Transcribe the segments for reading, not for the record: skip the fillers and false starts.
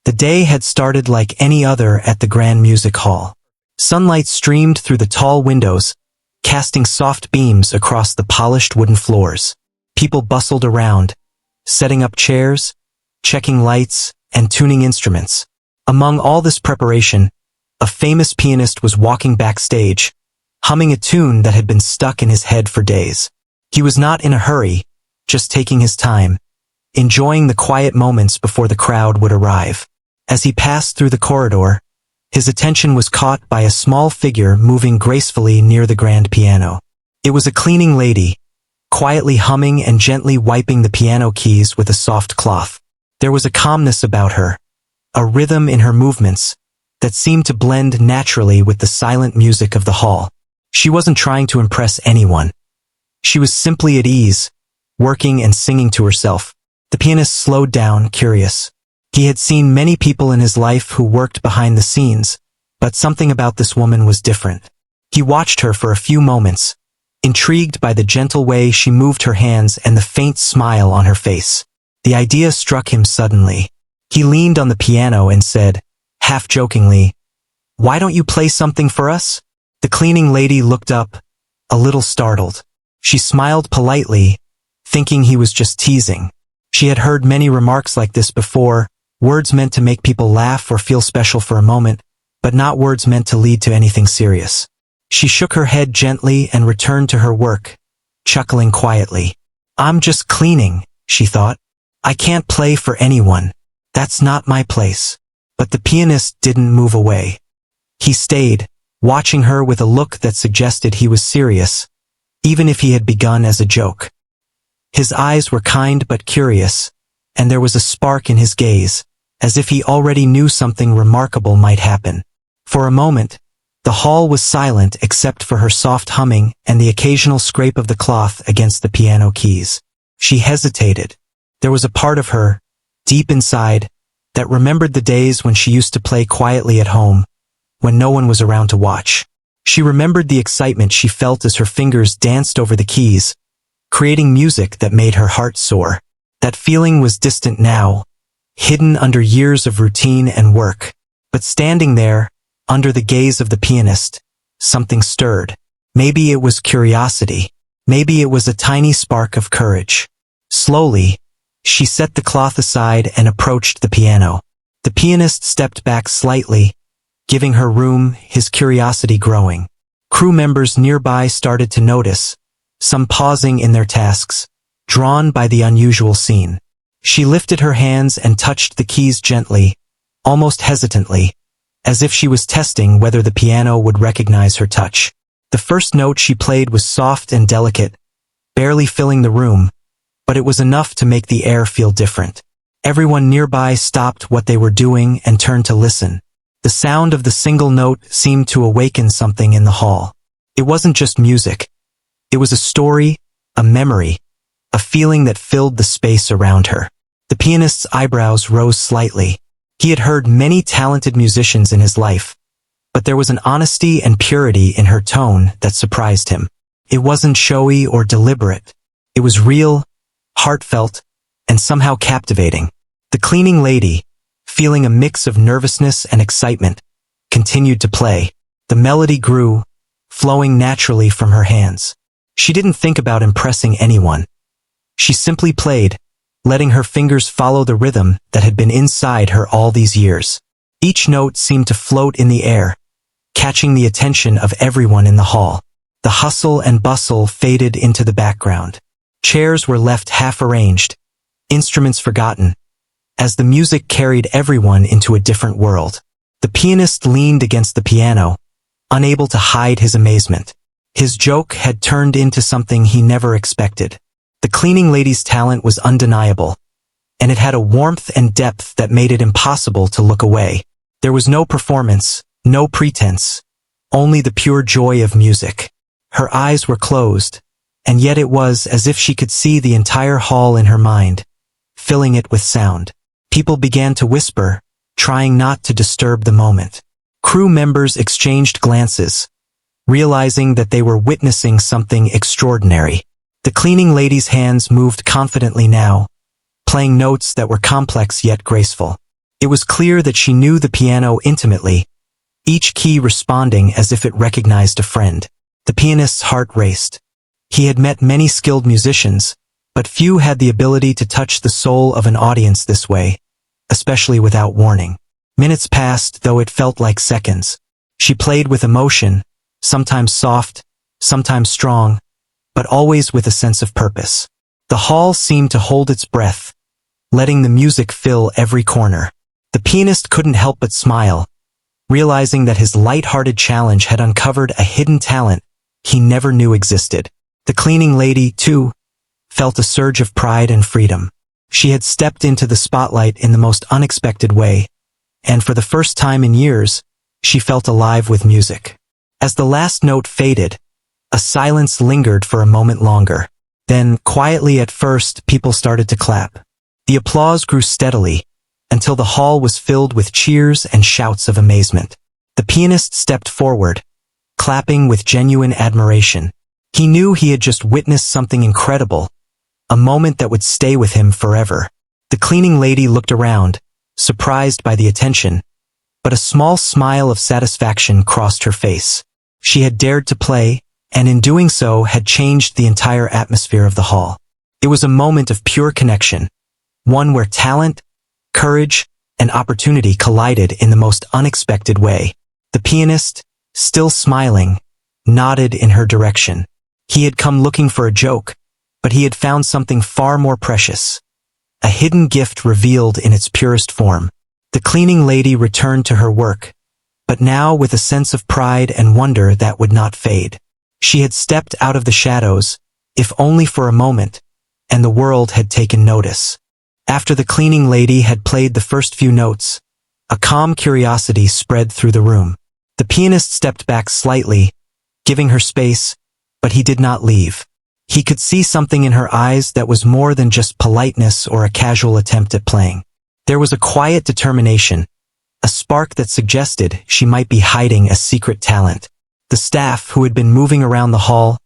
The day had started like any other at the Grand Music Hall. Sunlight streamed through the tall windows, casting soft beams across the polished wooden floors. People bustled around, setting up chairs, checking lights, and tuning instruments. Among all this preparation, a famous pianist was walking backstage, humming a tune that had been stuck in his head for days. He was not in a hurry, just taking his time, enjoying the quiet moments before the crowd would arrive. As he passed through the corridor, his attention was caught by a small figure moving gracefully near the grand piano. It was a cleaning lady, quietly humming and gently wiping the piano keys with a soft cloth. There was a calmness about her, a rhythm in her movements, that seemed to blend naturally with the silent music of the hall. She wasn't trying to impress anyone. She was simply at ease, working and singing to herself. The pianist slowed down, curious. He had seen many people in his life who worked behind the scenes, but something about this woman was different. He watched her for a few moments, intrigued by the gentle way she moved her hands and the faint smile on her face. The idea struck him suddenly. He leaned on the piano and said, half jokingly, "Why don't you play something for us?" The cleaning lady looked up, a little startled. She smiled politely, thinking he was just teasing. She had heard many remarks like this before, words meant to make people laugh or feel special for a moment, but not words meant to lead to anything serious. She shook her head gently and returned to her work, chuckling quietly. "I'm just cleaning," she thought. "I can't play for anyone. That's not my place." But the pianist didn't move away. He stayed, watching her with a look that suggested he was serious, even if he had begun as a joke. His eyes were kind but curious, and there was a spark in his gaze, as if he already knew something remarkable might happen. For a moment, the hall was silent except for her soft humming and the occasional scrape of the cloth against the piano keys. She hesitated. There was a part of her, deep inside, that remembered the days when she used to play quietly at home, when no one was around to watch. She remembered the excitement she felt as her fingers danced over the keys, creating music that made her heart soar. That feeling was distant now, hidden under years of routine and work. But standing there, under the gaze of the pianist, something stirred. Maybe it was curiosity. Maybe it was a tiny spark of courage. Slowly, she set the cloth aside and approached the piano. The pianist stepped back slightly, giving her room, his curiosity growing. Crew members nearby started to notice, some pausing in their tasks, drawn by the unusual scene. She lifted her hands and touched the keys gently, almost hesitantly, as if she was testing whether the piano would recognize her touch. The first note she played was soft and delicate, barely filling the room, but it was enough to make the air feel different. Everyone nearby stopped what they were doing and turned to listen. The sound of the single note seemed to awaken something in the hall. It wasn't just music. It was a story, a memory, a feeling that filled the space around her. The pianist's eyebrows rose slightly. He had heard many talented musicians in his life, but there was an honesty and purity in her tone that surprised him. It wasn't showy or deliberate. It was real, heartfelt, and somehow captivating. The cleaning lady, feeling a mix of nervousness and excitement, continued to play. The melody grew, flowing naturally from her hands. She didn't think about impressing anyone. She simply played, letting her fingers follow the rhythm that had been inside her all these years. Each note seemed to float in the air, catching the attention of everyone in the hall. The hustle and bustle faded into the background. Chairs were left half-arranged, instruments forgotten, as the music carried everyone into a different world. The pianist leaned against the piano, unable to hide his amazement. His joke had turned into something he never expected. The cleaning lady's talent was undeniable, and it had a warmth and depth that made it impossible to look away. There was no performance, no pretense, only the pure joy of music. Her eyes were closed, and yet it was as if she could see the entire hall in her mind, filling it with sound. People began to whisper, trying not to disturb the moment. Crew members exchanged glances, realizing that they were witnessing something extraordinary. The cleaning lady's hands moved confidently now, playing notes that were complex yet graceful. It was clear that she knew the piano intimately, each key responding as if it recognized a friend. The pianist's heart raced. He had met many skilled musicians, but few had the ability to touch the soul of an audience this way, especially without warning. Minutes passed, though it felt like seconds. She played with emotion, sometimes soft, sometimes strong, but always with a sense of purpose. The hall seemed to hold its breath, letting the music fill every corner. The pianist couldn't help but smile, realizing that his light-hearted challenge had uncovered a hidden talent he never knew existed. The cleaning lady, too, felt a surge of pride and freedom. She had stepped into the spotlight in the most unexpected way, and for the first time in years, she felt alive with music. As the last note faded, a silence lingered for a moment longer. Then, quietly at first, people started to clap. The applause grew steadily, until the hall was filled with cheers and shouts of amazement. The pianist stepped forward, clapping with genuine admiration. He knew he had just witnessed something incredible, a moment that would stay with him forever. The cleaning lady looked around, surprised by the attention, but a small smile of satisfaction crossed her face. She had dared to play, and in doing so had changed the entire atmosphere of the hall. It was a moment of pure connection, one where talent, courage, and opportunity collided in the most unexpected way. The pianist, still smiling, nodded in her direction. He had come looking for a joke, but he had found something far more precious. A hidden gift revealed in its purest form. The cleaning lady returned to her work, but now with a sense of pride and wonder that would not fade. She had stepped out of the shadows, if only for a moment, and the world had taken notice. After the cleaning lady had played the first few notes, a calm curiosity spread through the room. The pianist stepped back slightly, giving her space, but he did not leave. He could see something in her eyes that was more than just politeness or a casual attempt at playing. There was a quiet determination, a spark that suggested she might be hiding a secret talent. The staff, who had been moving around the hall,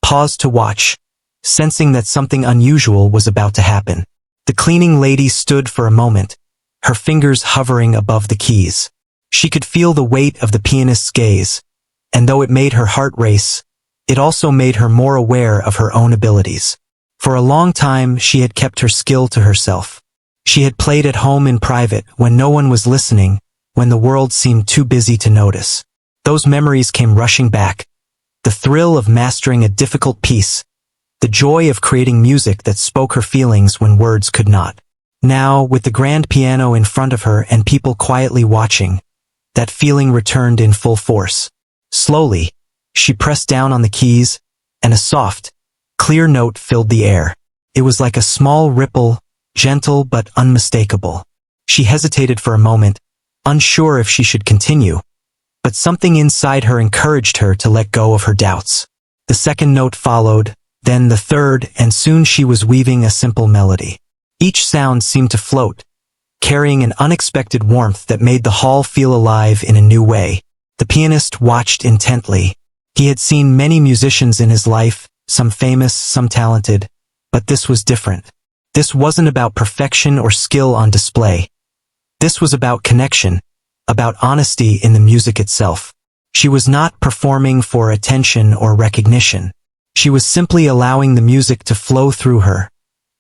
paused to watch, sensing that something unusual was about to happen. The cleaning lady stood for a moment, her fingers hovering above the keys. She could feel the weight of the pianist's gaze, and though it made her heart race, it also made her more aware of her own abilities. For a long time, she had kept her skill to herself. She had played at home in private, when no one was listening, when the world seemed too busy to notice. Those memories came rushing back. The thrill of mastering a difficult piece, the joy of creating music that spoke her feelings when words could not. Now, with the grand piano in front of her and people quietly watching, that feeling returned in full force. Slowly, she pressed down on the keys, and a soft, clear note filled the air. It was like a small ripple, gentle but unmistakable. She hesitated for a moment, unsure if she should continue, but something inside her encouraged her to let go of her doubts. The second note followed, then the third, and soon she was weaving a simple melody. Each sound seemed to float, carrying an unexpected warmth that made the hall feel alive in a new way. The pianist watched intently. He had seen many musicians in his life, some famous, some talented, but this was different. This wasn't about perfection or skill on display. This was about connection, about honesty in the music itself. She was not performing for attention or recognition. She was simply allowing the music to flow through her,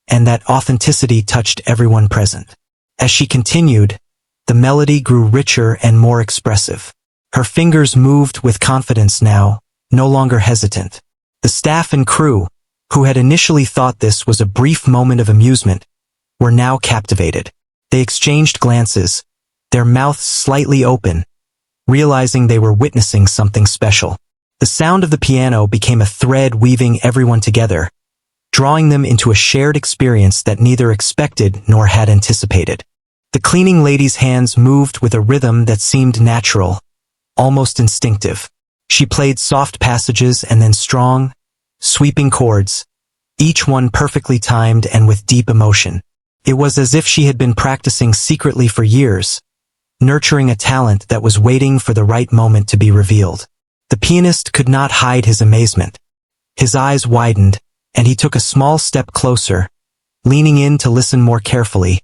and that authenticity touched everyone present. As she continued, the melody grew richer and more expressive. Her fingers moved with confidence now, no longer hesitant. The staff and crew, who had initially thought this was a brief moment of amusement, were now captivated. They exchanged glances, their mouths slightly open, realizing they were witnessing something special. The sound of the piano became a thread weaving everyone together, drawing them into a shared experience that neither expected nor had anticipated. The cleaning lady's hands moved with a rhythm that seemed natural, almost instinctive. She played soft passages and then strong, sweeping chords, each one perfectly timed and with deep emotion. It was as if she had been practicing secretly for years, nurturing a talent that was waiting for the right moment to be revealed. The pianist could not hide his amazement. His eyes widened, and he took a small step closer, leaning in to listen more carefully,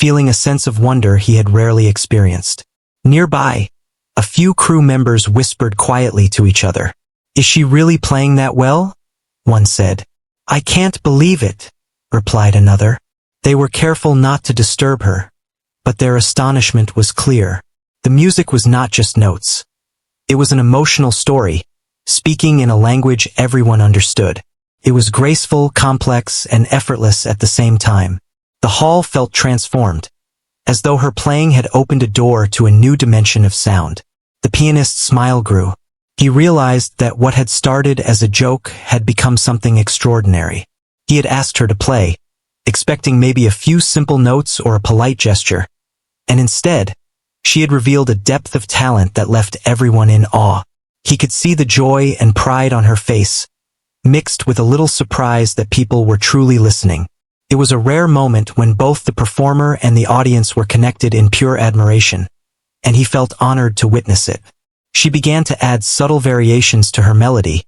feeling a sense of wonder he had rarely experienced. Nearby, a few crew members whispered quietly to each other. "Is she really playing that well?" one said. "I can't believe it," replied another. They were careful not to disturb her, but their astonishment was clear. The music was not just notes. It was an emotional story, speaking in a language everyone understood. It was graceful, complex, and effortless at the same time. The hall felt transformed, as though her playing had opened a door to a new dimension of sound. The pianist's smile grew. He realized that what had started as a joke had become something extraordinary. He had asked her to play, expecting maybe a few simple notes or a polite gesture, and instead, she had revealed a depth of talent that left everyone in awe. He could see the joy and pride on her face, mixed with a little surprise that people were truly listening. It was a rare moment when both the performer and the audience were connected in pure admiration, and he felt honored to witness it. She began to add subtle variations to her melody,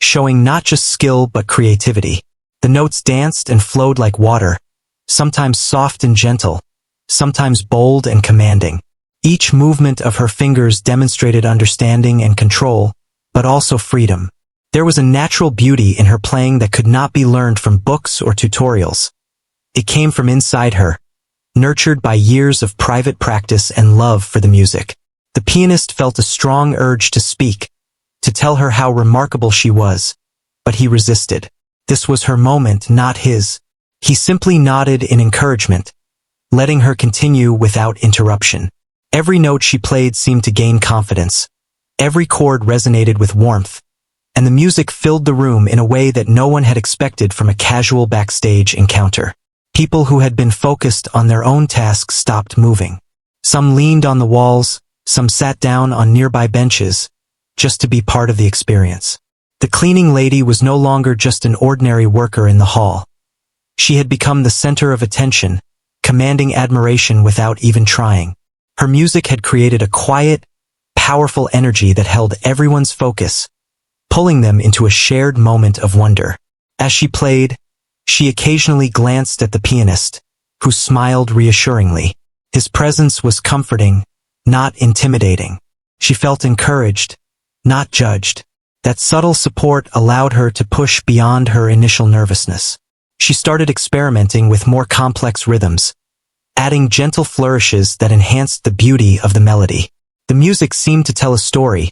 showing not just skill but creativity. The notes danced and flowed like water, sometimes soft and gentle, sometimes bold and commanding. Each movement of her fingers demonstrated understanding and control, but also freedom. There was a natural beauty in her playing that could not be learned from books or tutorials. It came from inside her, nurtured by years of private practice and love for the music. The pianist felt a strong urge to speak, to tell her how remarkable she was, but he resisted. This was her moment, not his. He simply nodded in encouragement, letting her continue without interruption. Every note she played seemed to gain confidence. Every chord resonated with warmth, and the music filled the room in a way that no one had expected from a casual backstage encounter. People who had been focused on their own tasks stopped moving. Some leaned on the walls, some sat down on nearby benches, just to be part of the experience. The cleaning lady was no longer just an ordinary worker in the hall. She had become the center of attention, commanding admiration without even trying. Her music had created a quiet, powerful energy that held everyone's focus, pulling them into a shared moment of wonder. As she played, she occasionally glanced at the pianist, who smiled reassuringly. His presence was comforting, not intimidating. She felt encouraged, not judged. That subtle support allowed her to push beyond her initial nervousness. She started experimenting with more complex rhythms, adding gentle flourishes that enhanced the beauty of the melody. The music seemed to tell a story,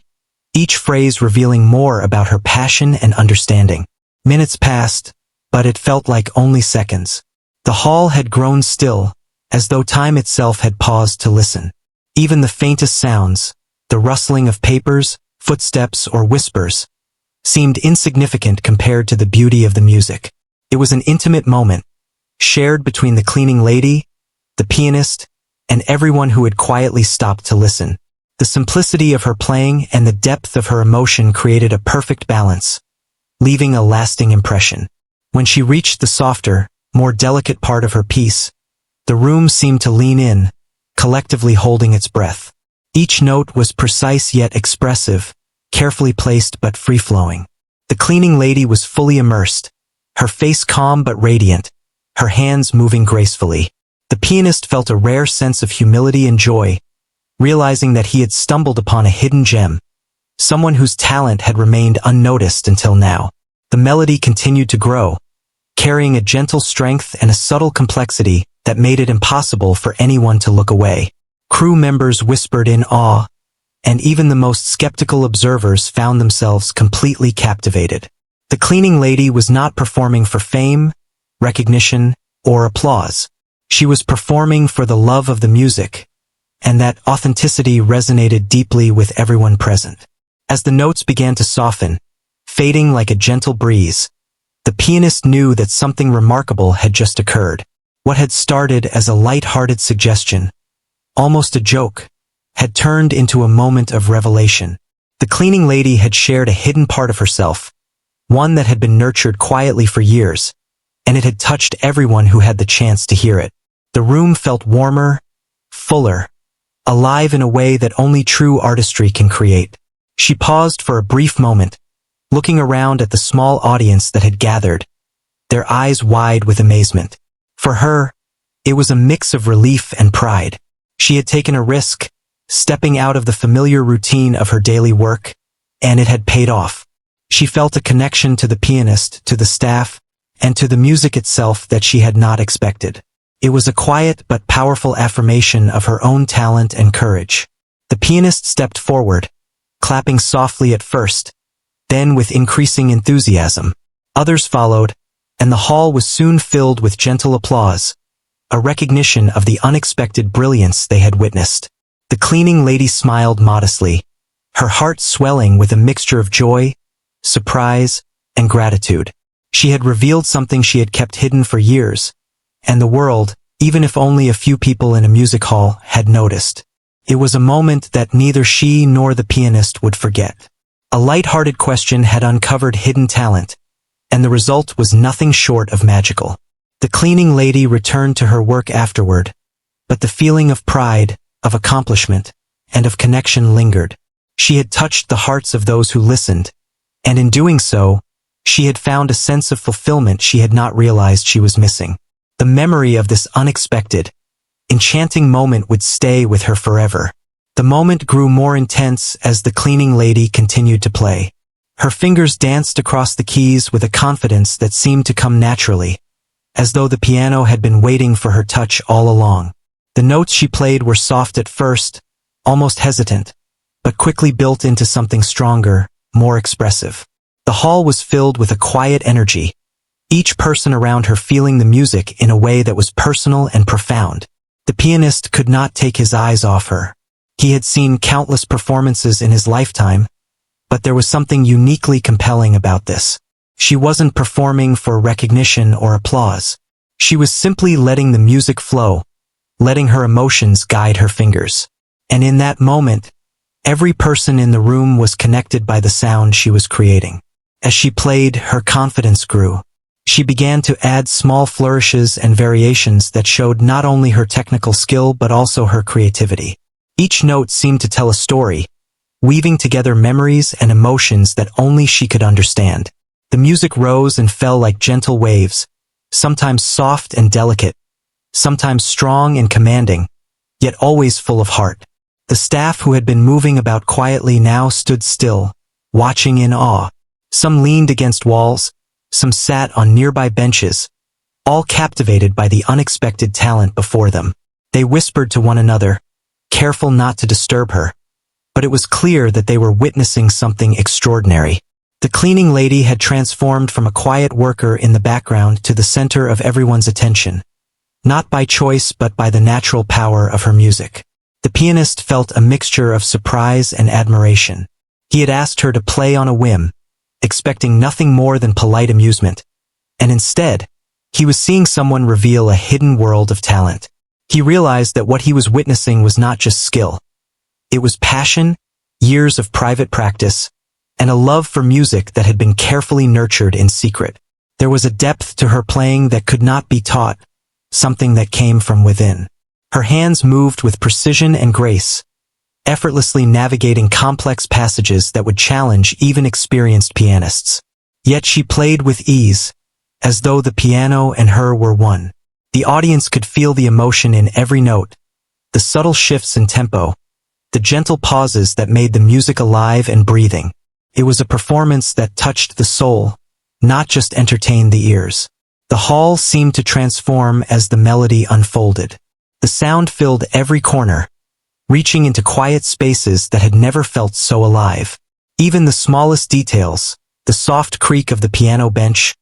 each phrase revealing more about her passion and understanding. Minutes passed, but it felt like only seconds. The hall had grown still, as though time itself had paused to listen. Even the faintest sounds, the rustling of papers, footsteps, or whispers, seemed insignificant compared to the beauty of the music. It was an intimate moment, shared between the cleaning lady, the pianist, and everyone who had quietly stopped to listen. The simplicity of her playing and the depth of her emotion created a perfect balance, leaving a lasting impression. When she reached the softer, more delicate part of her piece, the room seemed to lean in, collectively holding its breath. Each note was precise yet expressive, carefully placed but free-flowing. The cleaning lady was fully immersed, her face calm but radiant, her hands moving gracefully. The pianist felt a rare sense of humility and joy, realizing that he had stumbled upon a hidden gem, someone whose talent had remained unnoticed until now. The melody continued to grow, carrying a gentle strength and a subtle complexity that made it impossible for anyone to look away. Crew members whispered in awe, and even the most skeptical observers found themselves completely captivated. The cleaning lady was not performing for fame, recognition, or applause. She was performing for the love of the music, and that authenticity resonated deeply with everyone present. As the notes began to soften, fading like a gentle breeze, the pianist knew that something remarkable had just occurred. What had started as a light-hearted suggestion, almost a joke, had turned into a moment of revelation. The cleaning lady had shared a hidden part of herself, one that had been nurtured quietly for years, and it had touched everyone who had the chance to hear it. The room felt warmer, fuller, alive in a way that only true artistry can create. She paused for a brief moment, looking around at the small audience that had gathered, their eyes wide with amazement. For her, It was a mix of relief and pride. She had taken a risk, stepping out of the familiar routine of her daily work, and it had paid off. She felt a connection to the pianist, to the staff, and to the music itself that she had not expected. It was a quiet but powerful affirmation of her own talent and courage. The pianist stepped forward, clapping softly at first, then with increasing enthusiasm. Others followed, and the hall was soon filled with gentle applause, a recognition of the unexpected brilliance they had witnessed. The cleaning lady smiled modestly, her heart swelling with a mixture of joy, surprise, and gratitude. She had revealed something she had kept hidden for years, and the world, even if only a few people in a music hall, had noticed. It was a moment that neither she nor the pianist would forget. A light-hearted question had uncovered hidden talent, and the result was nothing short of magical. The cleaning lady returned to her work afterward, but the feeling of pride, of accomplishment, and of connection lingered. She had touched the hearts of those who listened, and in doing so, she had found a sense of fulfillment she had not realized she was missing. The memory of this unexpected, enchanting moment would stay with her forever. The moment grew more intense as the cleaning lady continued to play. Her fingers danced across the keys with a confidence that seemed to come naturally, as though the piano had been waiting for her touch all along. The notes she played were soft at first, almost hesitant, but quickly built into something stronger, more expressive. The hall was filled with a quiet energy, each person around her feeling the music in a way that was personal and profound. The pianist could not take his eyes off her. He had seen countless performances in his lifetime, but there was something uniquely compelling about this. She wasn't performing for recognition or applause. She was simply letting the music flow, letting her emotions guide her fingers. And in that moment, every person in the room was connected by the sound she was creating. As she played, her confidence grew. She began to add small flourishes and variations that showed not only her technical skill but also her creativity. Each note seemed to tell a story, weaving together memories and emotions that only she could understand. The music rose and fell like gentle waves, sometimes soft and delicate, sometimes strong and commanding, yet always full of heart. The staff who had been moving about quietly now stood still, watching in awe. Some leaned against walls, some sat on nearby benches, all captivated by the unexpected talent before them. They whispered to one another, careful not to disturb her, but it was clear that they were witnessing something extraordinary. The cleaning lady had transformed from a quiet worker in the background to the center of everyone's attention, not by choice but by the natural power of her music. The pianist felt a mixture of surprise and admiration. He had asked her to play on a whim, expecting nothing more than polite amusement, and instead, he was seeing someone reveal a hidden world of talent. He realized that what he was witnessing was not just skill. It was passion, years of private practice, and a love for music that had been carefully nurtured in secret. There was a depth to her playing that could not be taught, something that came from within. Her hands moved with precision and grace, effortlessly navigating complex passages that would challenge even experienced pianists. Yet she played with ease, as though the piano and her were one. The audience could feel the emotion in every note, the subtle shifts in tempo, the gentle pauses that made the music alive and breathing. It was a performance that touched the soul, not just entertained the ears. The hall seemed to transform as the melody unfolded. The sound filled every corner, reaching into quiet spaces that had never felt so alive. Even the smallest details, the soft creak of the piano bench,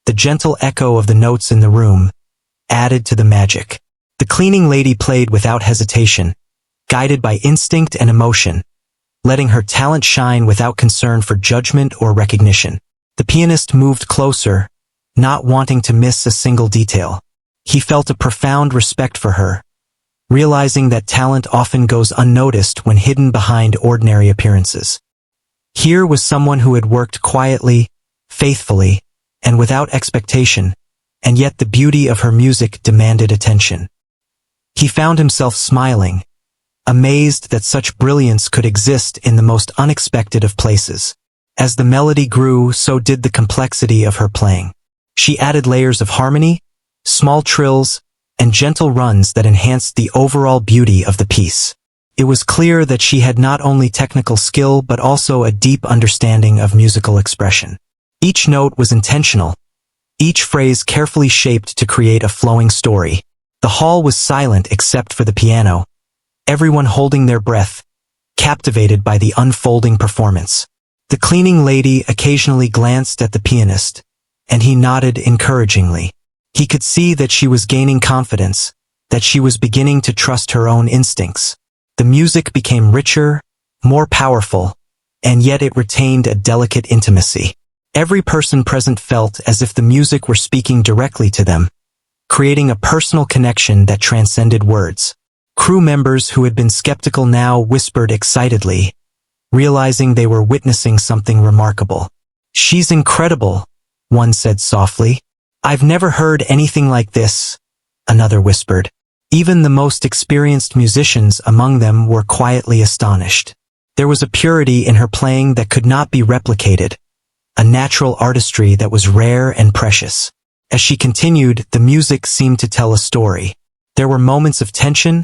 the gentle echo of the notes in the room, added to the magic. The cleaning lady played without hesitation, guided by instinct and emotion, letting her talent shine without concern for judgment or recognition. The pianist moved closer, not wanting to miss a single detail. He felt a profound respect for her, realizing that talent often goes unnoticed when hidden behind ordinary appearances. Here was someone who had worked quietly, faithfully, and without expectation, and yet the beauty of her music demanded attention. He found himself smiling, amazed that such brilliance could exist in the most unexpected of places. As the melody grew, so did the complexity of her playing. She added layers of harmony, small trills, and gentle runs that enhanced the overall beauty of the piece. It was clear that she had not only technical skill but also a deep understanding of musical expression. Each note was intentional, each phrase carefully shaped to create a flowing story. The hall was silent except for the piano, everyone holding their breath, captivated by the unfolding performance. The cleaning lady occasionally glanced at the pianist, and he nodded encouragingly. He could see that she was gaining confidence, that she was beginning to trust her own instincts. The music became richer, more powerful, and yet it retained a delicate intimacy. Every person present felt as if the music were speaking directly to them, creating a personal connection that transcended words. Crew members who had been skeptical now whispered excitedly, realizing they were witnessing something remarkable. "She's incredible," one said softly. "I've never heard anything like this," another whispered. Even the most experienced musicians among them were quietly astonished. There was a purity in her playing that could not be replicated, a natural artistry that was rare and precious. As she continued, the music seemed to tell a story. There were moments of tension,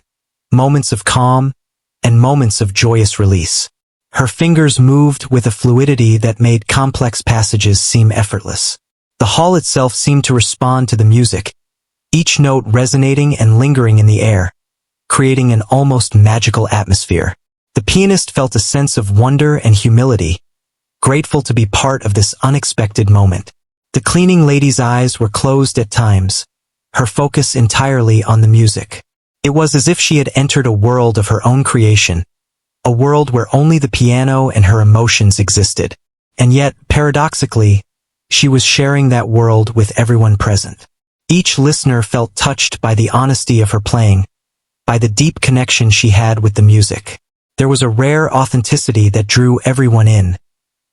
moments of calm, and moments of joyous release. Her fingers moved with a fluidity that made complex passages seem effortless. The hall itself seemed to respond to the music, each note resonating and lingering in the air, creating an almost magical atmosphere. The pianist felt a sense of wonder and humility, grateful to be part of this unexpected moment. The cleaning lady's eyes were closed at times, her focus entirely on the music. It was as if she had entered a world of her own creation, a world where only the piano and her emotions existed. And yet, paradoxically, she was sharing that world with everyone present. Each listener felt touched by the honesty of her playing, by the deep connection she had with the music. There was a rare authenticity that drew everyone in,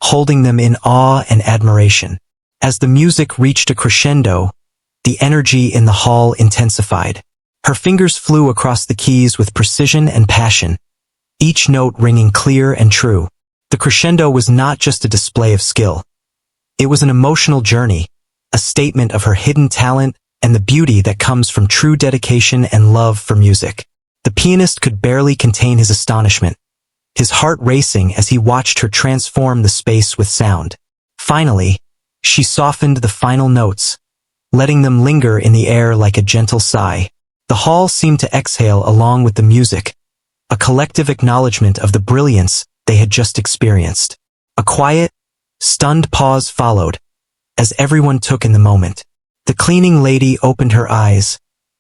holding them in awe and admiration. As the music reached a crescendo, the energy in the hall intensified. Her fingers flew across the keys with precision and passion, each note ringing clear and true. The crescendo was not just a display of skill. It was an emotional journey, a statement of her hidden talent and the beauty that comes from true dedication and love for music. The pianist could barely contain his astonishment, his heart racing as he watched her transform the space with sound. Finally, she softened the final notes, letting them linger in the air like a gentle sigh. The hall seemed to exhale along with the music, a collective acknowledgement of the brilliance they had just experienced. A quiet, stunned pause followed, as everyone took in the moment. The cleaning lady opened her eyes,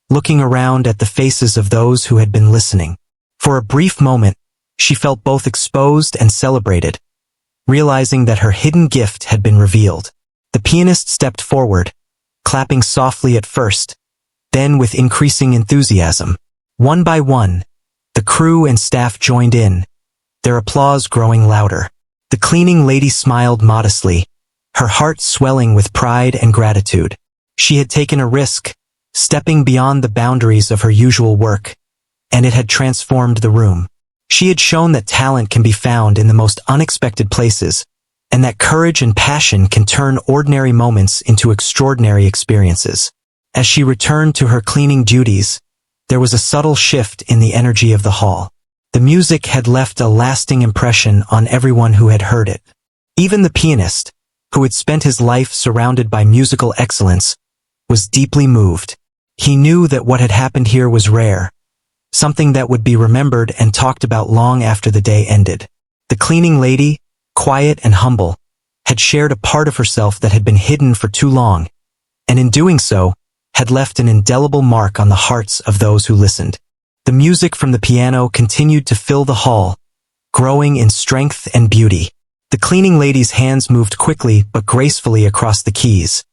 looking around at the faces of those who had been listening. For a brief moment, she felt both exposed and celebrated, realizing that her hidden gift had been revealed. The pianist stepped forward, clapping softly at first, then with increasing enthusiasm. One by one, the crew and staff joined in, their applause growing louder. The cleaning lady smiled modestly, her heart swelling with pride and gratitude. She had taken a risk, stepping beyond the boundaries of her usual work, and it had transformed the room. She had shown that talent can be found in the most unexpected places, and that courage and passion can turn ordinary moments into extraordinary experiences. As she returned to her cleaning duties, there was a subtle shift in the energy of the hall. The music had left a lasting impression on everyone who had heard it. Even the pianist, who had spent his life surrounded by musical excellence, was deeply moved. He knew that what had happened here was rare, something that would be remembered and talked about long after the day ended. The cleaning lady, quiet and humble, had shared a part of herself that had been hidden for too long, and in doing so, had left an indelible mark on the hearts of those who listened. The music from the piano continued to fill the hall, growing in strength and beauty. The cleaning lady's hands moved quickly but gracefully across the keys,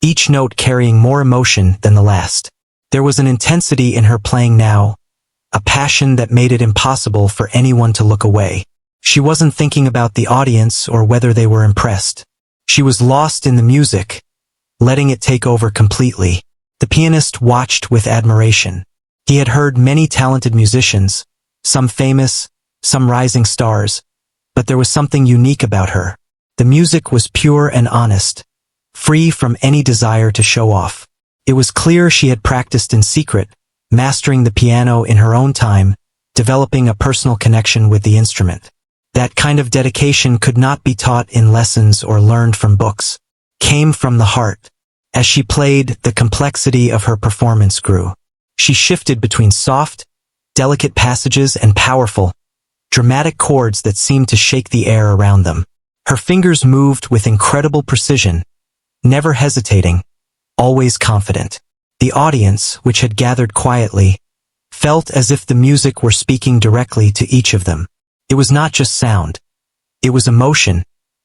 each note carrying more emotion than the last. There was an intensity in her playing now, a passion that made it impossible for anyone to look away. She wasn't thinking about the audience or whether they were impressed. She was lost in the music, letting it take over completely. The pianist watched with admiration. He had heard many talented musicians, some famous, some rising stars, but there was something unique about her. The music was pure and honest, free from any desire to show off. It was clear she had practiced in secret, mastering the piano in her own time, developing a personal connection with the instrument. That kind of dedication could not be taught in lessons or learned from books. Came from the heart. As she played, the complexity of her performance grew. She shifted between soft, delicate passages and powerful, dramatic chords that seemed to shake the air around them. Her fingers moved with incredible precision, never hesitating, always confident. The audience, which had gathered quietly, felt as if the music were speaking directly to each of them. It was not just sound. It was emotion,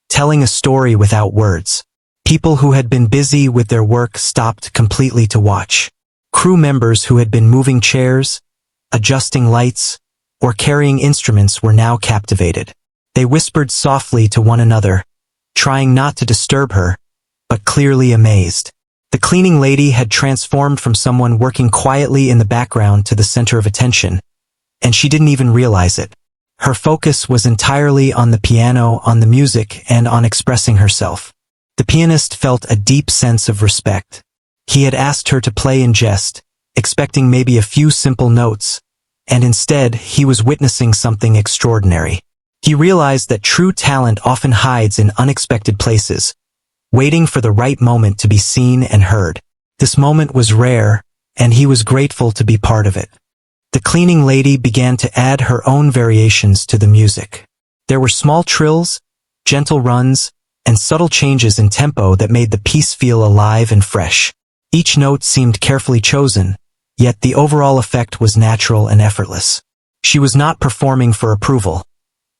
telling a story without words. People who had been busy with their work stopped completely to watch. Crew members who had been moving chairs, adjusting lights, or carrying instruments were now captivated. They whispered softly to one another, trying not to disturb her, but clearly amazed. The cleaning lady had transformed from someone working quietly in the background to the center of attention, and she didn't even realize it. Her focus was entirely on the piano, on the music, and on expressing herself. The pianist felt a deep sense of respect. He had asked her to play in jest, expecting maybe a few simple notes, and instead he was witnessing something extraordinary. He realized that true talent often hides in unexpected places, waiting for the right moment to be seen and heard. This moment was rare, and he was grateful to be part of it. The cleaning lady began to add her own variations to the music. There were small trills, gentle runs, and subtle changes in tempo that made the piece feel alive and fresh. Each note seemed carefully chosen, yet the overall effect was natural and effortless. She was not performing for approval.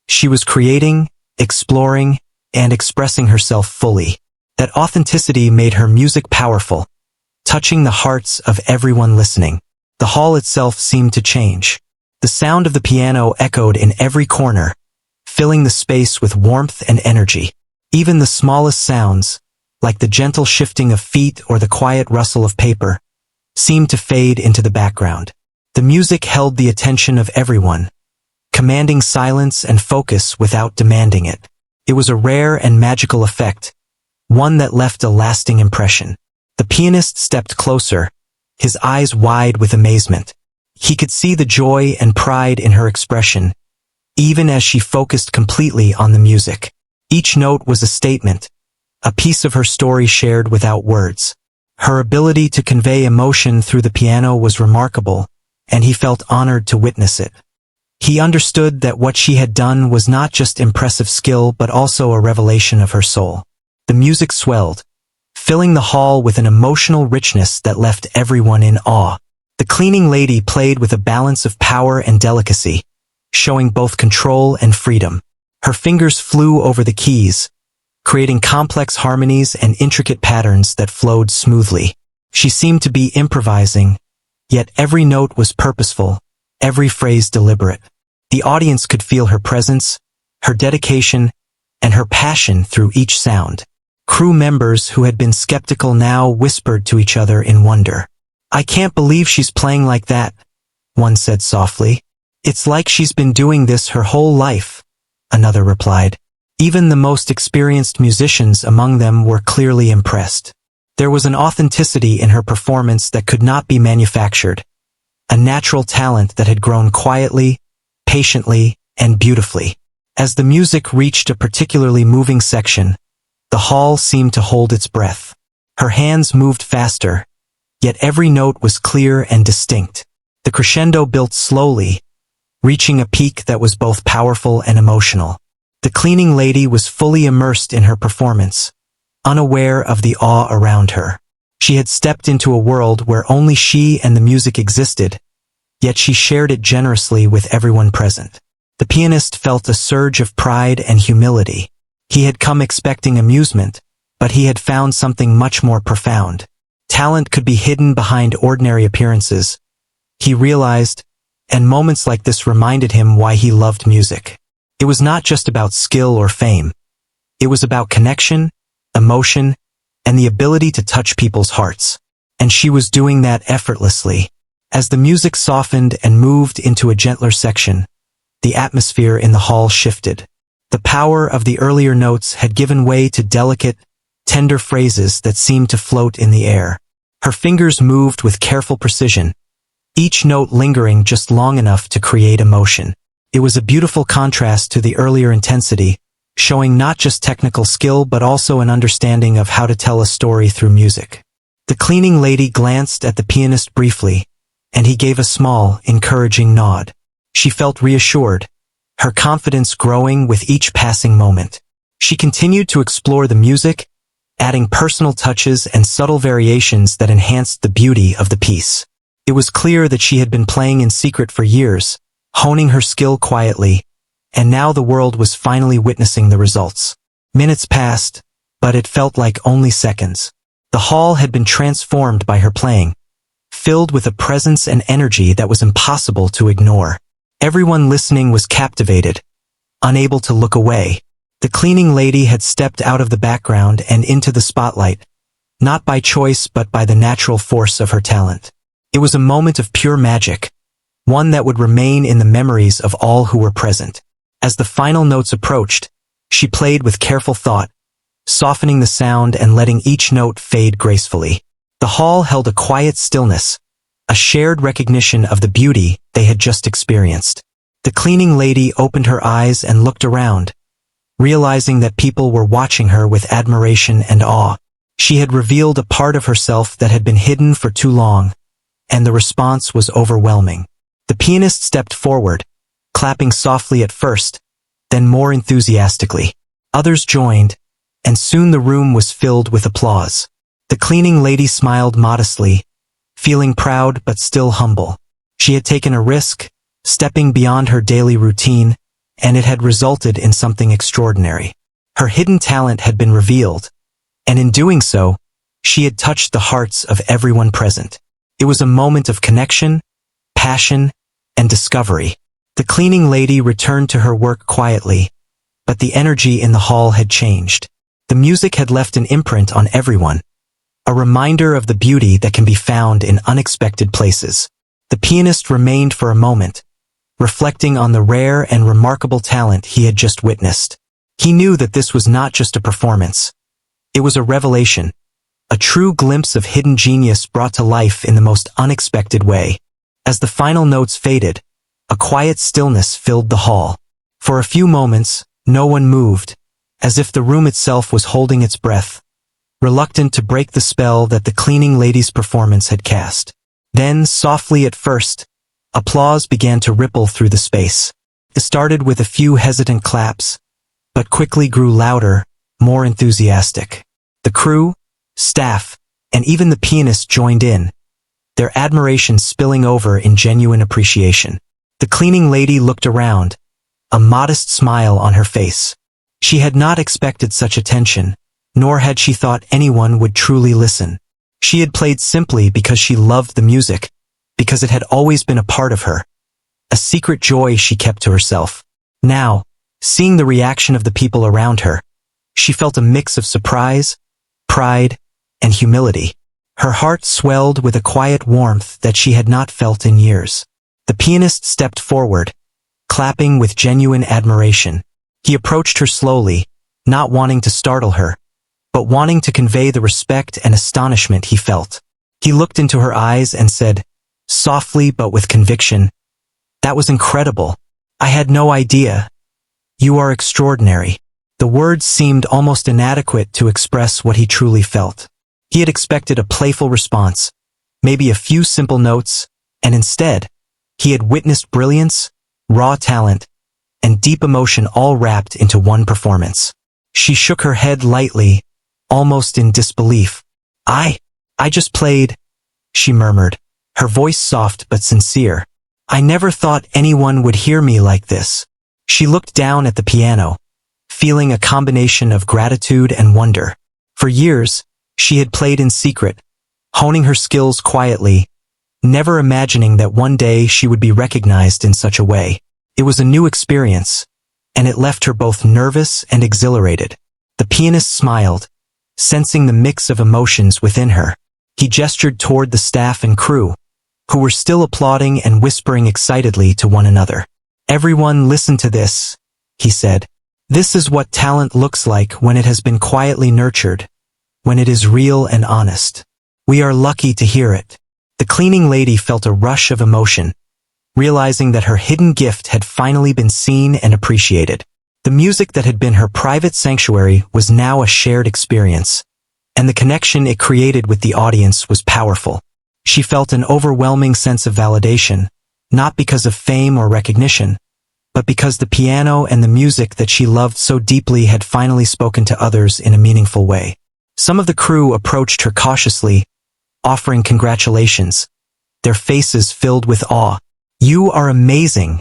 She was creating, exploring, and expressing herself fully. That authenticity made her music powerful, touching the hearts of everyone listening. The hall itself seemed to change. The sound of the piano echoed in every corner, filling the space with warmth and energy. Even the smallest sounds, like the gentle shifting of feet or the quiet rustle of paper, seemed to fade into the background. The music held the attention of everyone, commanding silence and focus without demanding it. It was a rare and magical effect, one that left a lasting impression. The pianist stepped closer, his eyes wide with amazement. He could see the joy and pride in her expression, even as she focused completely on the music. Each note was a statement, a piece of her story shared without words. Her ability to convey emotion through the piano was remarkable, and he felt honored to witness it. He understood that what she had done was not just impressive skill but also a revelation of her soul. The music swelled, filling the hall with an emotional richness that left everyone in awe. The cleaning lady played with a balance of power and delicacy, showing both control and freedom. Her fingers flew over the keys, creating complex harmonies and intricate patterns that flowed smoothly. She seemed to be improvising, yet every note was purposeful, every phrase deliberate. The audience could feel her presence, her dedication, and her passion through each sound. Crew members who had been skeptical now whispered to each other in wonder. "I can't believe she's playing like that," one said softly. "It's like she's been doing this her whole life," another replied. Even the most experienced musicians among them were clearly impressed. There was an authenticity in her performance that could not be manufactured, a natural talent that had grown quietly, patiently, and beautifully. As the music reached a particularly moving section, the hall seemed to hold its breath. Her hands moved faster, yet every note was clear and distinct. The crescendo built slowly, reaching a peak that was both powerful and emotional. The cleaning lady was fully immersed in her performance, unaware of the awe around her. She had stepped into a world where only she and the music existed, yet she shared it generously with everyone present. The pianist felt a surge of pride and humility. He had come expecting amusement, but he had found something much more profound. Talent could be hidden behind ordinary appearances, he realized, and moments like this reminded him why he loved music. It was not just about skill or fame. It was about connection, emotion, and the ability to touch people's hearts. And she was doing that effortlessly. As the music softened and moved into a gentler section, the atmosphere in the hall shifted. The power of the earlier notes had given way to delicate, tender phrases that seemed to float in the air. Her fingers moved with careful precision, each note lingering just long enough to create emotion. It was a beautiful contrast to the earlier intensity, showing not just technical skill but also an understanding of how to tell a story through music. The cleaning lady glanced at the pianist briefly, and he gave a small, encouraging nod. She felt reassured, her confidence growing with each passing moment. She continued to explore the music, adding personal touches and subtle variations that enhanced the beauty of the piece. It was clear that she had been playing in secret for years, honing her skill quietly, and now the world was finally witnessing the results. Minutes passed, but it felt like only seconds. The hall had been transformed by her playing, filled with a presence and energy that was impossible to ignore. Everyone listening was captivated, unable to look away. The cleaning lady had stepped out of the background and into the spotlight, not by choice but by the natural force of her talent. It was a moment of pure magic, one that would remain in the memories of all who were present. As the final notes approached, she played with careful thought, softening the sound and letting each note fade gracefully. The hall held a quiet stillness, a shared recognition of the beauty they had just experienced. The cleaning lady opened her eyes and looked around, realizing that people were watching her with admiration and awe. She had revealed a part of herself that had been hidden for too long, and the response was overwhelming. The pianist stepped forward, clapping softly at first, then more enthusiastically. Others joined, and soon the room was filled with applause. The cleaning lady smiled modestly, feeling proud but still humble. She had taken a risk, stepping beyond her daily routine, and it had resulted in something extraordinary. Her hidden talent had been revealed, and in doing so, she had touched the hearts of everyone present. It was a moment of connection, passion, and discovery. The cleaning lady returned to her work quietly, but the energy in the hall had changed. The music had left an imprint on everyone, a reminder of the beauty that can be found in unexpected places. The pianist remained for a moment, reflecting on the rare and remarkable talent he had just witnessed. He knew that this was not just a performance. It was a revelation, a true glimpse of hidden genius brought to life in the most unexpected way. As the final notes faded, a quiet stillness filled the hall. For a few moments, no one moved, as if the room itself was holding its breath, reluctant to break the spell that the cleaning lady's performance had cast. Then, softly at first, applause began to ripple through the space. It started with a few hesitant claps, but quickly grew louder, more enthusiastic. The crew, staff, and even the pianist joined in, their admiration spilling over in genuine appreciation. The cleaning lady looked around, a modest smile on her face. She had not expected such attention, nor had she thought anyone would truly listen. She had played simply because she loved the music, because it had always been a part of her, a secret joy she kept to herself. Now, seeing the reaction of the people around her, she felt a mix of surprise, pride, and humility. Her heart swelled with a quiet warmth that she had not felt in years. The pianist stepped forward, clapping with genuine admiration. He approached her slowly, not wanting to startle her, but wanting to convey the respect and astonishment he felt. He looked into her eyes and said, softly but with conviction, "That was incredible. I had no idea. You are extraordinary." The words seemed almost inadequate to express what he truly felt. He had expected a playful response, maybe a few simple notes, and instead, he had witnessed brilliance, raw talent, and deep emotion all wrapped into one performance. She shook her head lightly, almost in disbelief. I just played," she murmured, her voice soft but sincere. "I never thought anyone would hear me like this." She looked down at the piano, feeling a combination of gratitude and wonder. For years, she had played in secret, honing her skills quietly, never imagining that one day she would be recognized in such a way. It was a new experience, and it left her both nervous and exhilarated. The pianist smiled, sensing the mix of emotions within her. He gestured toward the staff and crew, who were still applauding and whispering excitedly to one another. "Everyone listen to this," he said. "This is what talent looks like when it has been quietly nurtured, when it is real and honest." We are lucky to hear it. The cleaning lady felt a rush of emotion, realizing that her hidden gift had finally been seen and appreciated. The music that had been her private sanctuary was now a shared experience, and the connection it created with the audience was powerful. She felt an overwhelming sense of validation, not because of fame or recognition, but because the piano and the music that she loved so deeply had finally spoken to others in a meaningful way. Some of the crew approached her cautiously, offering congratulations, their faces filled with awe. "You are amazing,"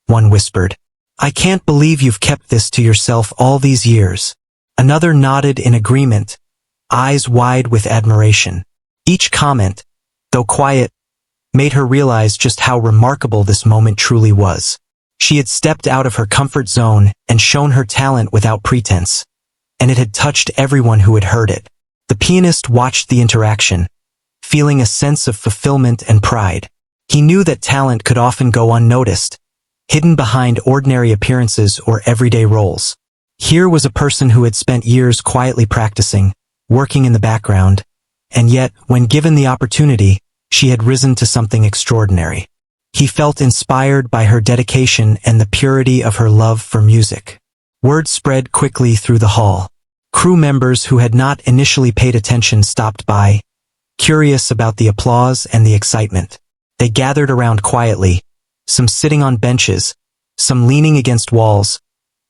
one whispered. "I can't believe you've kept this to yourself all these years." Another nodded in agreement, eyes wide with admiration. Each comment, though quiet, made her realize just how remarkable this moment truly was. She had stepped out of her comfort zone and shown her talent without pretense, and it had touched everyone who had heard it. The pianist watched the interaction, feeling a sense of fulfillment and pride. He knew that talent could often go unnoticed, hidden behind ordinary appearances or everyday roles. Here was a person who had spent years quietly practicing, working in the background, and yet, when given the opportunity, she had risen to something extraordinary. He felt inspired by her dedication and the purity of her love for music. Word spread quickly through the hall. Crew members who had not initially paid attention stopped by, curious about the applause and the excitement. They gathered around quietly, some sitting on benches, some leaning against walls,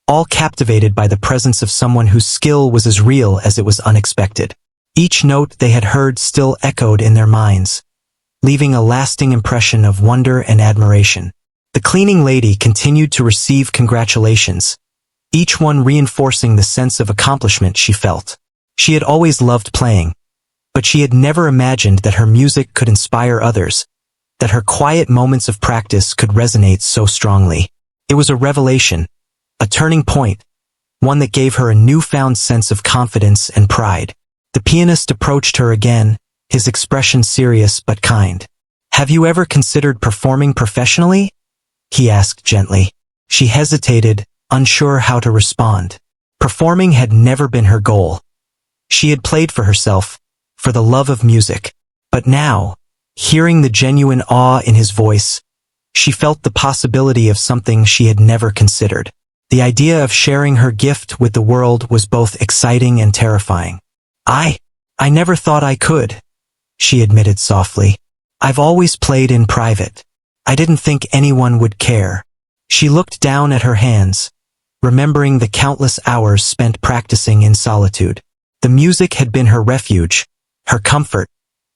all captivated by the presence of someone whose skill was as real as it was unexpected. Each note they had heard still echoed in their minds, leaving a lasting impression of wonder and admiration. The cleaning lady continued to receive congratulations, each one reinforcing the sense of accomplishment she felt. She had always loved playing, but she had never imagined that her music could inspire others, that her quiet moments of practice could resonate so strongly. It was a revelation, a turning point, one that gave her a newfound sense of confidence and pride. The pianist approached her again, his expression serious but kind. "Have you ever considered performing professionally?" he asked gently. She hesitated, unsure how to respond. Performing had never been her goal. She had played for herself, for the love of music. But now, hearing the genuine awe in his voice, she felt the possibility of something she had never considered. The idea of sharing her gift with the world was both exciting and terrifying. I never thought I could," she admitted softly. "I've always played in private. I didn't think anyone would care." She looked down at her hands, remembering the countless hours spent practicing in solitude. The music had been her refuge, her comfort,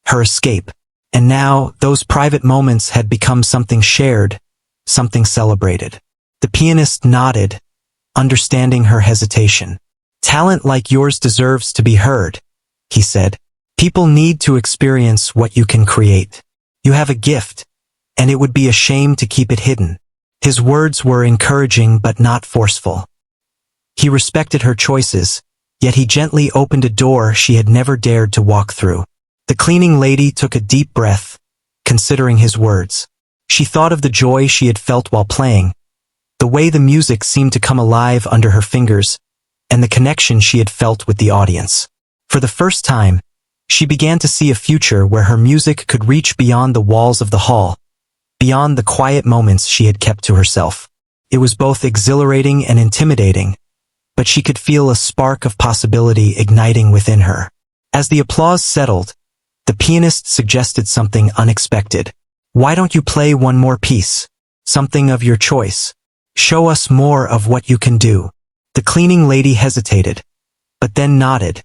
her escape. And now, those private moments had become something shared, something celebrated. The pianist nodded, understanding her hesitation. "Talent like yours deserves to be heard," he said. "People need to experience what you can create. You have a gift, and it would be a shame to keep it hidden." His words were encouraging but not forceful. He respected her choices, yet he gently opened a door she had never dared to walk through. The cleaning lady took a deep breath, considering his words. She thought of the joy she had felt while playing, the way the music seemed to come alive under her fingers, and the connection she had felt with the audience. For the first time, she began to see a future where her music could reach beyond the walls of the hall, beyond the quiet moments she had kept to herself. It was both exhilarating and intimidating, but she could feel a spark of possibility igniting within her. As the applause settled, the pianist suggested something unexpected. "Why don't you play one more piece? Something of your choice. Show us more of what you can do." The cleaning lady hesitated, but then nodded,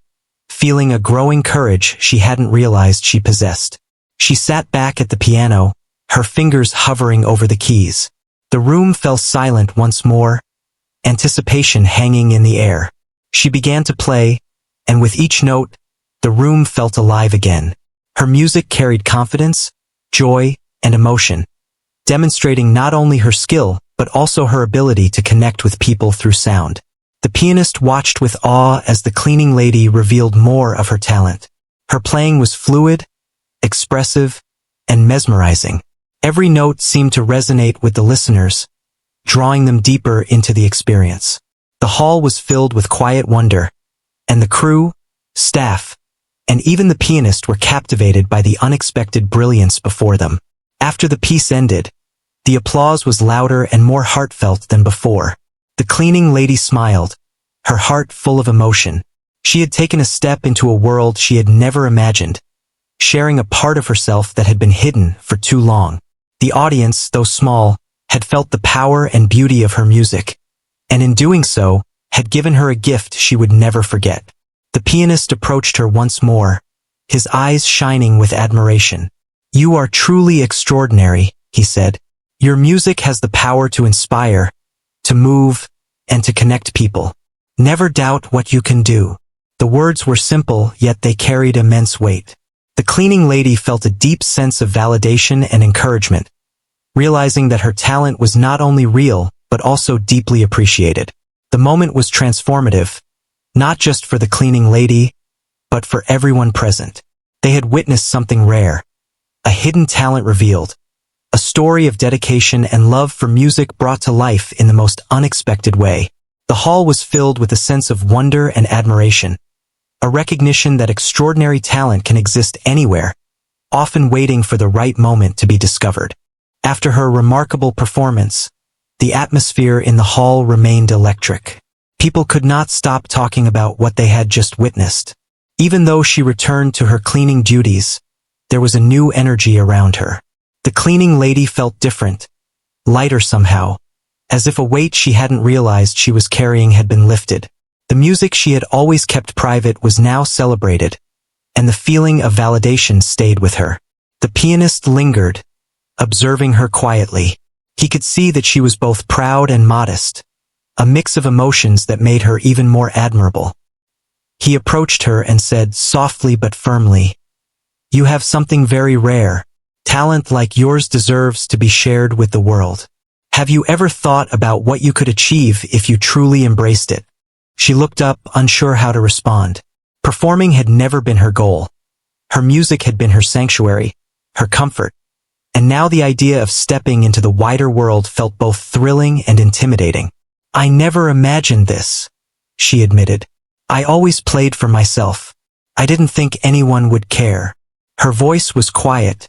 feeling a growing courage she hadn't realized she possessed. She sat back at the piano, her fingers hovering over the keys. The room fell silent once more, anticipation hanging in the air. She began to play, and with each note, the room felt alive again. Her music carried confidence, joy, and emotion, demonstrating not only her skill, but also her ability to connect with people through sound. The pianist watched with awe as the cleaning lady revealed more of her talent. Her playing was fluid, expressive, and mesmerizing. Every note seemed to resonate with the listeners, drawing them deeper into the experience. The hall was filled with quiet wonder, and the crew, staff, and even the pianist were captivated by the unexpected brilliance before them. After the piece ended, the applause was louder and more heartfelt than before. The cleaning lady smiled, her heart full of emotion. She had taken a step into a world she had never imagined, sharing a part of herself that had been hidden for too long. The audience, though small, had felt the power and beauty of her music, and in doing so, had given her a gift she would never forget. The pianist approached her once more, his eyes shining with admiration. "You are truly extraordinary," he said. "Your music has the power to inspire, to move, and to connect people. Never doubt what you can do." The words were simple, yet they carried immense weight. The cleaning lady felt a deep sense of validation and encouragement, realizing that her talent was not only real, but also deeply appreciated. The moment was transformative, not just for the cleaning lady, but for everyone present. They had witnessed something rare, a hidden talent revealed, a story of dedication and love for music brought to life in the most unexpected way. The hall was filled with a sense of wonder and admiration, a recognition that extraordinary talent can exist anywhere, often waiting for the right moment to be discovered. After her remarkable performance, the atmosphere in the hall remained electric. People could not stop talking about what they had just witnessed. Even though she returned to her cleaning duties, there was a new energy around her. The cleaning lady felt different, lighter somehow, as if a weight she hadn't realized she was carrying had been lifted. The music she had always kept private was now celebrated, and the feeling of validation stayed with her. The pianist lingered, observing her quietly. He could see that she was both proud and modest, a mix of emotions that made her even more admirable. He approached her and said softly but firmly, "You have something very rare. Talent like yours deserves to be shared with the world. Have you ever thought about what you could achieve if you truly embraced it?" She looked up, unsure how to respond. Performing had never been her goal. Her music had been her sanctuary, her comfort, and now the idea of stepping into the wider world felt both thrilling and intimidating. "I never imagined this," she admitted. "I always played for myself. I didn't think anyone would care." Her voice was quiet,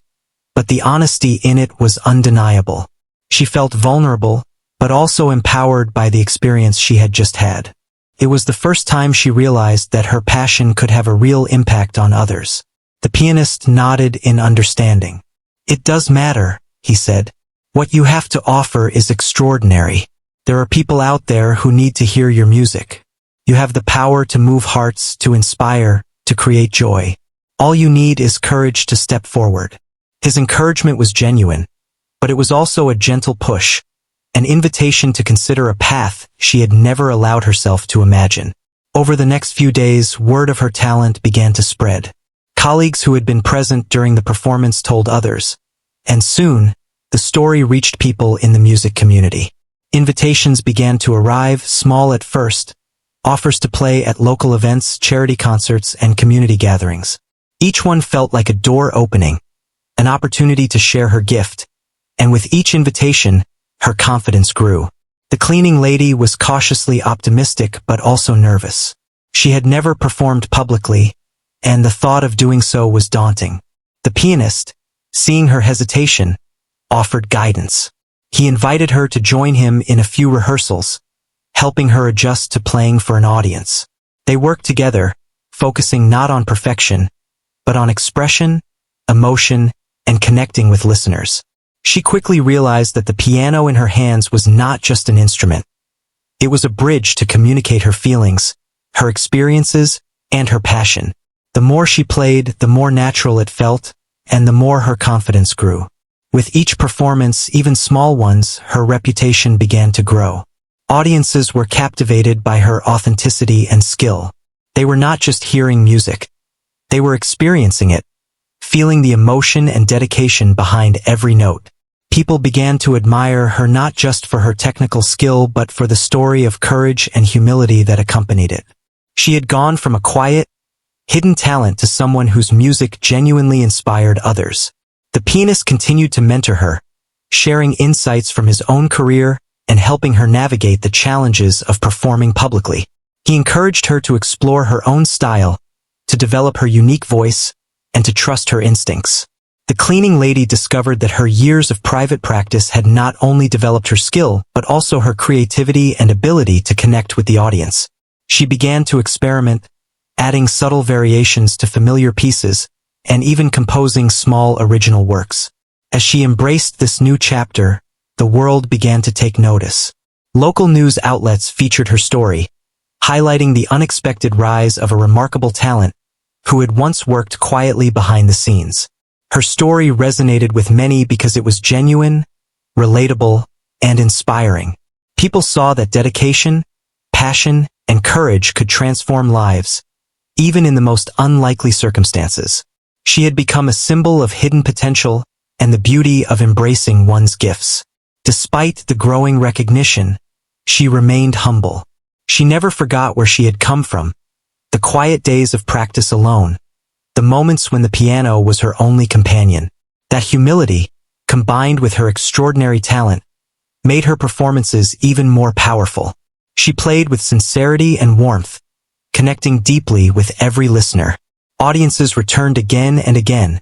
but the honesty in it was undeniable. She felt vulnerable, but also empowered by the experience she had just had. It was the first time she realized that her passion could have a real impact on others. The pianist nodded in understanding. "It does matter," he said. "What you have to offer is extraordinary. There are people out there who need to hear your music. You have the power to move hearts, to inspire, to create joy. All you need is courage to step forward." His encouragement was genuine, but it was also a gentle push, an invitation to consider a path she had never allowed herself to imagine. Over the next few days, word of her talent began to spread. Colleagues who had been present during the performance told others, and soon, the story reached people in the music community. Invitations began to arrive, small at first, offers to play at local events, charity concerts, and community gatherings. Each one felt like a door opening, an opportunity to share her gift, and with each invitation, her confidence grew. The cleaning lady was cautiously optimistic but also nervous. She had never performed publicly, and the thought of doing so was daunting. The pianist, seeing her hesitation, offered guidance. He invited her to join him in a few rehearsals, helping her adjust to playing for an audience. They worked together, focusing not on perfection, but on expression, emotion, and connecting with listeners. She quickly realized that the piano in her hands was not just an instrument. It was a bridge to communicate her feelings, her experiences, and her passion. The more she played, the more natural it felt, and the more her confidence grew. With each performance, even small ones, her reputation began to grow. Audiences were captivated by her authenticity and skill. They were not just hearing music. They were experiencing it, feeling the emotion and dedication behind every note. People began to admire her not just for her technical skill but for the story of courage and humility that accompanied it. She had gone from a quiet, hidden talent to someone whose music genuinely inspired others. The pianist continued to mentor her, sharing insights from his own career and helping her navigate the challenges of performing publicly. He encouraged her to explore her own style, to develop her unique voice, and to trust her instincts. The cleaning lady discovered that her years of private practice had not only developed her skill, but also her creativity and ability to connect with the audience. She began to experiment, adding subtle variations to familiar pieces, and even composing small original works. As she embraced this new chapter, the world began to take notice. Local news outlets featured her story, highlighting the unexpected rise of a remarkable talent who had once worked quietly behind the scenes. Her story resonated with many because it was genuine, relatable, and inspiring. People saw that dedication, passion, and courage could transform lives, even in the most unlikely circumstances. She had become a symbol of hidden potential and the beauty of embracing one's gifts. Despite the growing recognition, she remained humble. She never forgot where she had come from, the quiet days of practice alone, the moments when the piano was her only companion. That humility, combined with her extraordinary talent, made her performances even more powerful. She played with sincerity and warmth, connecting deeply with every listener. Audiences returned again and again,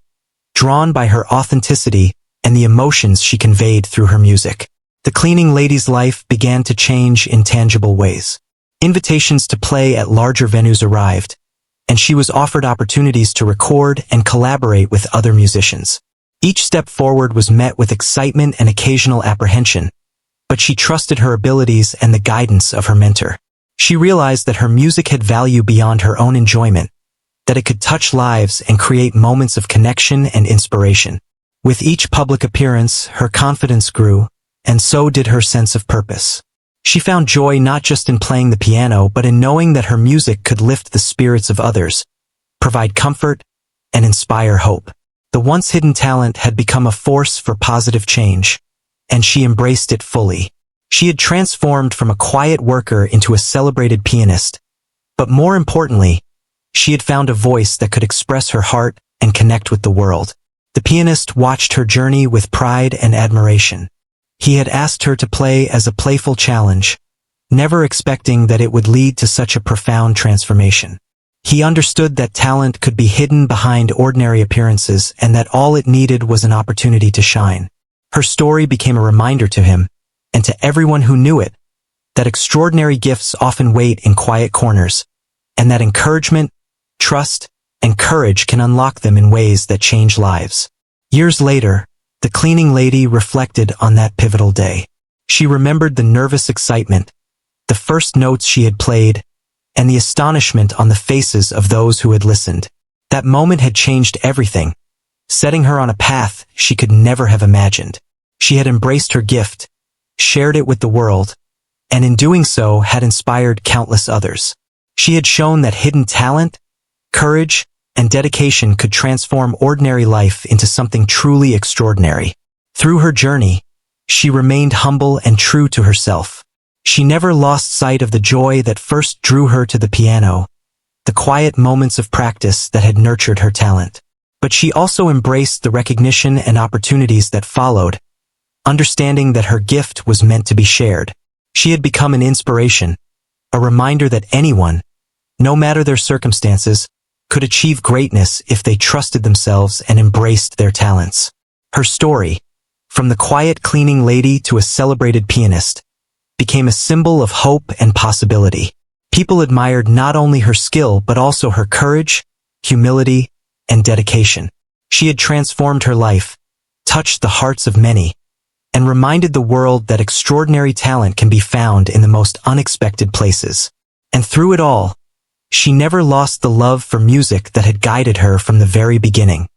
drawn by her authenticity and the emotions she conveyed through her music. The cleaning lady's life began to change in tangible ways. Invitations to play at larger venues arrived, and she was offered opportunities to record and collaborate with other musicians. Each step forward was met with excitement and occasional apprehension, but she trusted her abilities and the guidance of her mentor. She realized that her music had value beyond her own enjoyment, that it could touch lives and create moments of connection and inspiration. With each public appearance, her confidence grew, and so did her sense of purpose. She found joy not just in playing the piano, but in knowing that her music could lift the spirits of others, provide comfort, and inspire hope. The once hidden talent had become a force for positive change, and she embraced it fully. She had transformed from a quiet worker into a celebrated pianist, but more importantly, she had found a voice that could express her heart and connect with the world. The pianist watched her journey with pride and admiration. He had asked her to play as a playful challenge, never expecting that it would lead to such a profound transformation. He understood that talent could be hidden behind ordinary appearances and that all it needed was an opportunity to shine. Her story became a reminder to him, and to everyone who knew it, that extraordinary gifts often wait in quiet corners, and that encouragement, trust, and courage can unlock them in ways that change lives. Years later, the cleaning lady reflected on that pivotal day. She remembered the nervous excitement, the first notes she had played, and the astonishment on the faces of those who had listened. That moment had changed everything, setting her on a path she could never have imagined. She had embraced her gift, shared it with the world, and in doing so had inspired countless others. She had shown that hidden talent, courage, and dedication could transform ordinary life into something truly extraordinary. Through her journey, she remained humble and true to herself. She never lost sight of the joy that first drew her to the piano, the quiet moments of practice that had nurtured her talent. But she also embraced the recognition and opportunities that followed, understanding that her gift was meant to be shared. She had become an inspiration, a reminder that anyone, no matter their circumstances, could achieve greatness if they trusted themselves and embraced their talents. Her story, from the quiet cleaning lady to a celebrated pianist, became a symbol of hope and possibility. People admired not only her skill but also her courage, humility, and dedication. She had transformed her life, touched the hearts of many, and reminded the world that extraordinary talent can be found in the most unexpected places. And through it all, she never lost the love for music that had guided her from the very beginning.